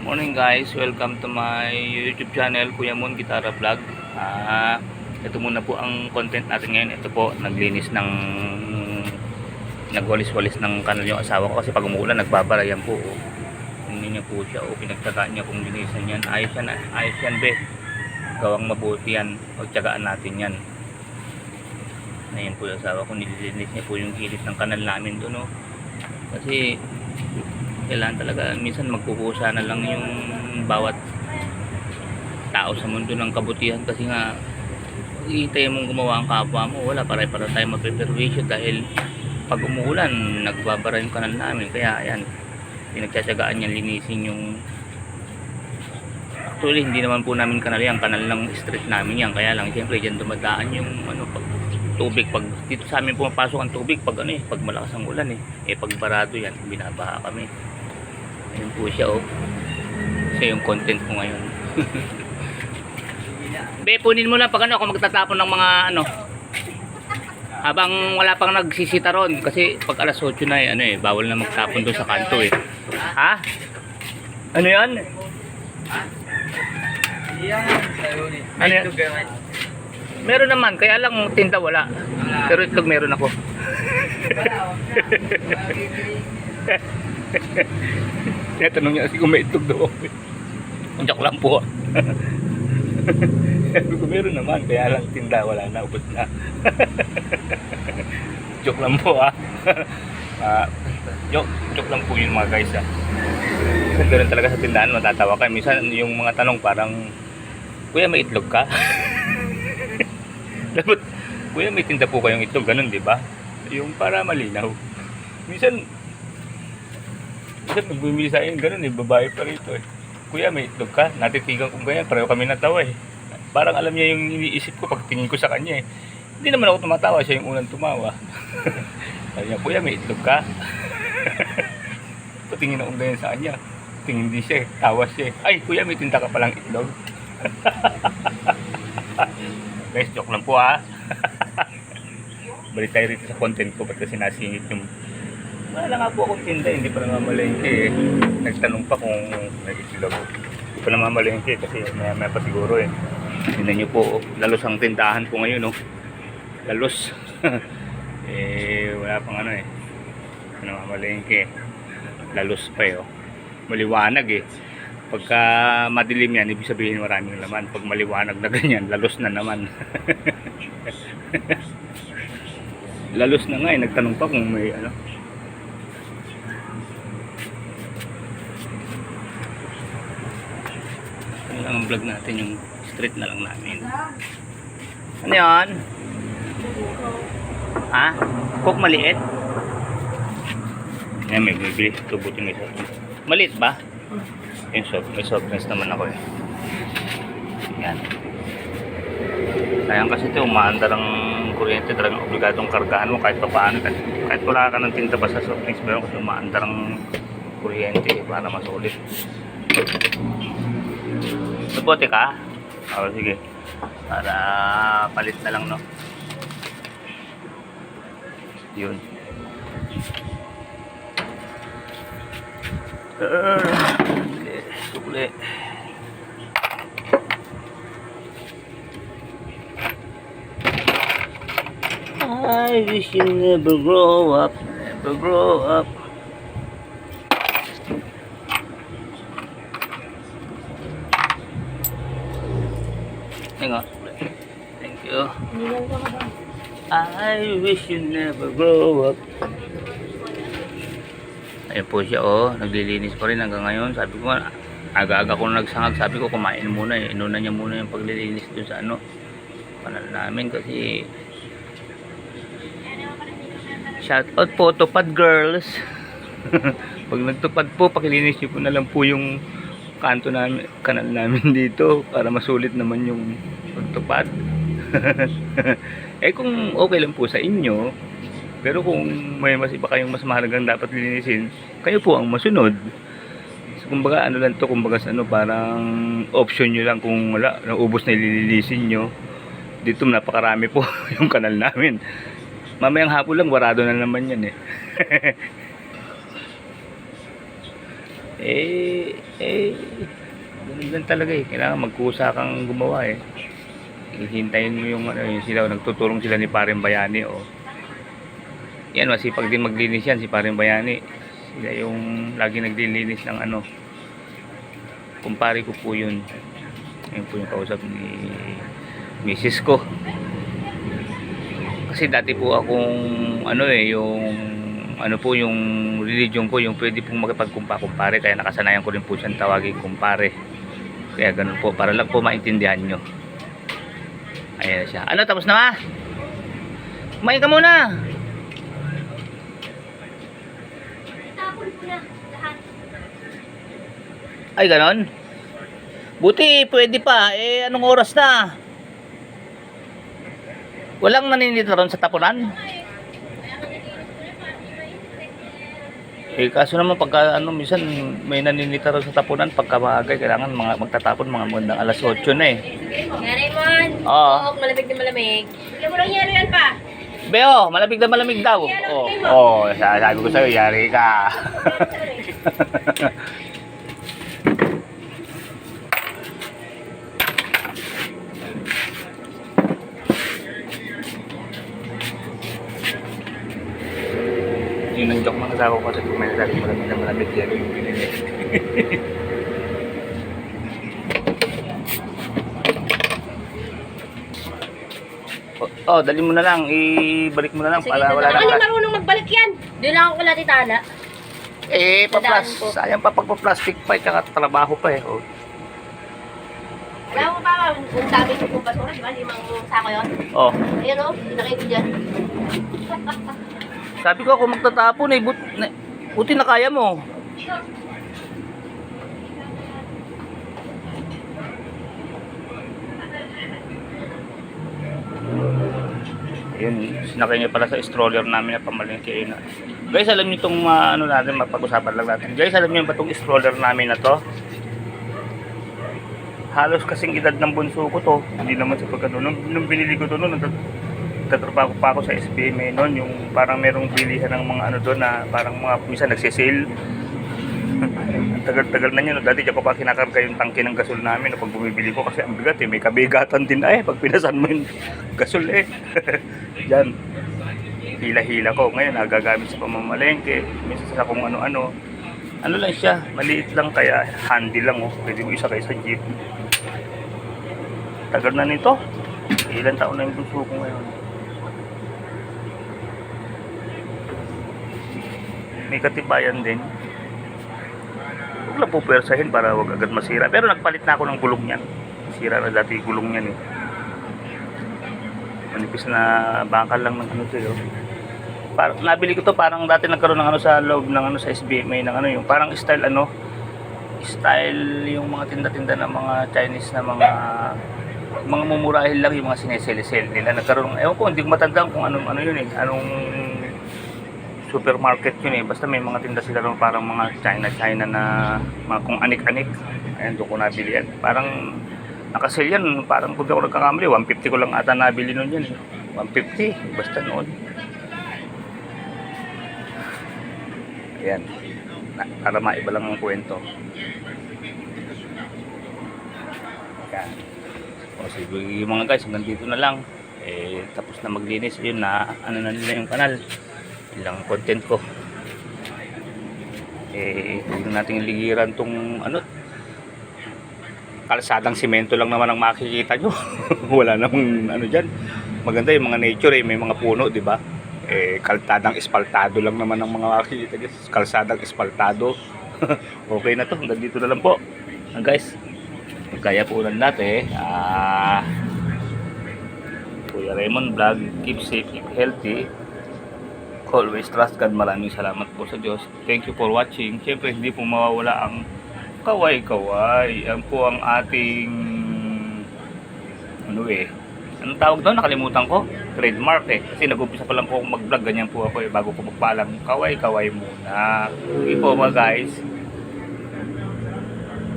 Morning guys, welcome to my YouTube channel, Kuya Mon Gitara Vlog. Ito muna po ang content natin ngayon. Ito po, nagwalis-walis ng kanal yung asawa ko kasi pag umuulan nagbabara yan po. Hindi niya po siya, pinagtagaan niya kung linisan yan. Ayos yan be. Gawang mabuti yan, pagtsagaan natin yan. Ayan po yung asawa ko, nililinis niya po yung gilid ng kanal namin doon. Kasi kailangan talaga minsan magkukusa na lang yung bawat tao sa mundo ng kabutihan, kasi nga hihintay mong gumawa ang kapwa mo, wala, para tayo mapeperwisyo dahil pag umuulan nagbabara yung kanal namin. Kaya ayan, pinagtsatsagaan niya linisin yung, actually hindi naman po namin kanal yan, kanal ng street namin yan, kaya lang siyempre dyan dumadaan yung pag tubig, pag dito sa amin pumapasok ang tubig pag pag malakas ang ulan pag barado yan binabaha kami. Ayun po siya siya yung content ko ngayon. Be, punin mo lang pag ako magtatapon ng mga habang wala pang nagsisita ron, kasi pag alas 8 na bawal na magtapon doon sa kanto ha? Ano yan? Ano yan? Meron naman, kaya lang tinda wala. Pero itlog meron ako. Tinatanong niya kasi kung may itlog daw ako. Joke lang po. Meron naman, kaya lang tinda wala na, ubos na. Joke lang po joke lang po yun mga guys Kasi ganoon talaga sa tindahan, matatawa kayo. Minsan yung mga tanong parang, kuya may itlog ka? Dapat, kuya may tinda po kayong itlog, ganun diba? Yung para malinaw. Minsan nagbumili sa akin, ganun babae pa rito kuya may itlog ka? Natitigan ko ganyan, pareho kami natawa Parang alam niya yung iniisip ko pag tingin ko sa kanya Hindi naman ako tumatawa, siya yung unang tumawa. Sabi niya, kuya may itlog ka? Patingin ako ganyan sa kanya, tingin din siya tawa siya ay kuya may tinda ka palang itlog. Guys, joke lang po Balik tayo rito sa content ko, ba't kasi nasingit yung wala nga po akong tinda, hindi pa namamalengke Nagtanong pa kung may itlog. Hindi pa namamalengke kasi may pa siguro Tingnan nyo po, lalos ang tindahan ko ngayon lalos. Wala pang namamalengke, lalos pa maliwanag pagka madilim yan, ibig sabihin maraming laman. Pag maliwanag na ganyan, lalos na naman. Lalos na nga nagtanong pa kung may lang ang vlog natin, yung street na lang namin. Ano yan? Coke maliit? Yan, may bibili. Tubutin may soft drinks. Maliit ba? Yung may soft drinks naman ako Yan. Sayang kasi ito, umaandar ang kuryente, talagang obligadong kargahan mo kahit pa paano. Kahit wala ka ng tinta ba sa soft drinks, pero kasi umaandar ang kuryente para masulit. Subote ka? Sige. Para palit na lang Yun. Sukli. I wish you never grow up. Never grow up. Thank you. I wish you never grow up. Ayun po siya naglilinis pa rin hanggang ngayon. Sabi ko aga-aga ko nagsangag, sabi ko kumain muna inuna niya muna yung paglilinis dun sa kanal namin, kasi shout out po Tupad Girls. Pag nagtupad po, pakilinis niyo po na lang po yung kanto namin, kanal namin dito para masulit naman yung pagtupad. Kung okay lang po sa inyo, pero kung may mas iba kayong mas mahalagang dapat linisin, kayo po ang masunod. So, kumbaga lang to, kumbaga parang option nyo lang. Kung wala, naubos na ililinisin nyo, dito napakarami po yung kanal namin. Mamayang hapon lang, warado na naman yan ganun talaga eh. Kailangan magkusa kang gumawa eh. Hihintayin mo yung ano, yung sila, nagtutulong sila ni Paring Bayani oh. Yan, masipag din maglinis yan si Paring Bayani. Sila yung lagi naglilinis ng ano. Kumpare ko po yun. Ayun po yung kausap ni Mrs. ko. Kasi dati po akong ano eh, yung ano po yung religion ko, yung pwede pong makipagkumpare, kaya nakasanayan ko rin po siyang tawagin kumpare. Kaya ganun po, para lang po maintindihan nyo. Ayan siya. Ano, tapos na ba? Kumain ka muna. Tapon ko na lahat. Ay, ganon. Buti, pwede pa. Eh, anong oras na? Walang naninita ron sa tapunan? Eh, kaso naman pagka ano, minsan may naninita ron sa tapunan pagka maagay, kailangan mga magtatapon mga magandang alas 8 na eh. Nga Raymond. Oo. Malamig na malamig. Bigyan mo lang yelo yan pa. Beo, malamig na malamig daw. Sabi ko sa'yo, yari ka. Yun ang joke mga kasama ko kasi kung may nasabi malamig na malamig yan yung binili. Dali mo na lang, ibalik mo na lang para wala Ako nang na marunong magbalik yan. Doon lang ako kula titala. sayang pa pagpa-plastic pa tsaka trabaho pa eh. Oh. Alam mo pa, kung sabi ko kung basura, di ba? 5 sako yun. Oh. Ayun o, pinakay ko dyan. Sabi ko ako magtatapon eh, buti na kaya mo. Ayun, sinakay niya pala sa stroller namin na pamalingki. Guys, alam niyo itong ano natin, mapag-usapan lang natin. Guys, alam niyo ba itong stroller namin na to? Halos kasing edad ng bunso ko to. Hindi naman sa pagkano. Nung binili ko to noon, nagtatrabaho pa ako sa SBMA noon. Yung parang merong bilihan ng mga ano doon na parang mga minsan nagsisale. Ang tagal-tagal na niya. No? Dati diyan ko pa kinakarga yung tangke ng gasol namin. No? Pag bumibili ko kasi ang bigat eh. May kabigatan din ay. Pag pinasan mo yung gasol eh. Yan. Hila-hila ko. Ngayon nagagamit sa pamamalengke. Minsan sa kung ano-ano. Ano lang siya. Maliit lang kaya handy lang. Oh. Pwede mo isakay sa jeep. Tagal na nito. Ilan taon na yung bunso ko ngayon. May katibayan din. Huwag lang po persahin para wag agad masira. Pero nagpalit na ako ng gulong niyan. Sira na dati yung gulong niyan eh. Manipis na bakal lang ng ano sa'yo. Nabili ko to parang dati nagkaroon ng ano sa loob ng ano sa SBMA ng ano yung parang style ano. Style yung mga tinda-tinda ng mga Chinese na mga mumurahin lang yung mga sinesel-sel nila. Nagkaroon, ewan ko, hindi ko matandaan kung ano yun eh. Anong supermarket yun eh. Basta may mga tinda sila rin parang mga China na mga kung anik-anik. Ayan, doon ko nabili yan. Parang nakasale yan. Parang kung ako nagkakamali, 150 ko lang ata nabili nun yan eh. 150, basta noon. Ayan. Para maiba lang ang kwento. Ayan. O sige mga guys, hanggang dito na lang. Tapos na maglinis. Yun na, ano na nila yung kanal. Ilang content ko. Huwag na natin ligiran tong ano, kalsadang simento lang naman ang makikita nyo. Wala namang ano dyan. Maganda yung mga nature eh, may mga puno, di ba? Kalsadang espaltado lang naman ang mga makikita guys. Kalsadang espaltado. Okay na to, hanggang dito na lang po. Guys, kaya po ulan natin Kuya Raymond Vlog, keep safe, keep healthy, always trust God. Maraming salamat po sa Diyos. Thank you for watching. Siyempre hindi po mawawala ang kaway-kaway. Yan po ang ating ano anong tawag doon? Nakalimutan ko. Trademark eh. Kasi nag-umpisa pa lang po akong mag-vlog. Ganyan po ako bago ko magpaalam. Kaway-kaway muna. Okay po mga guys.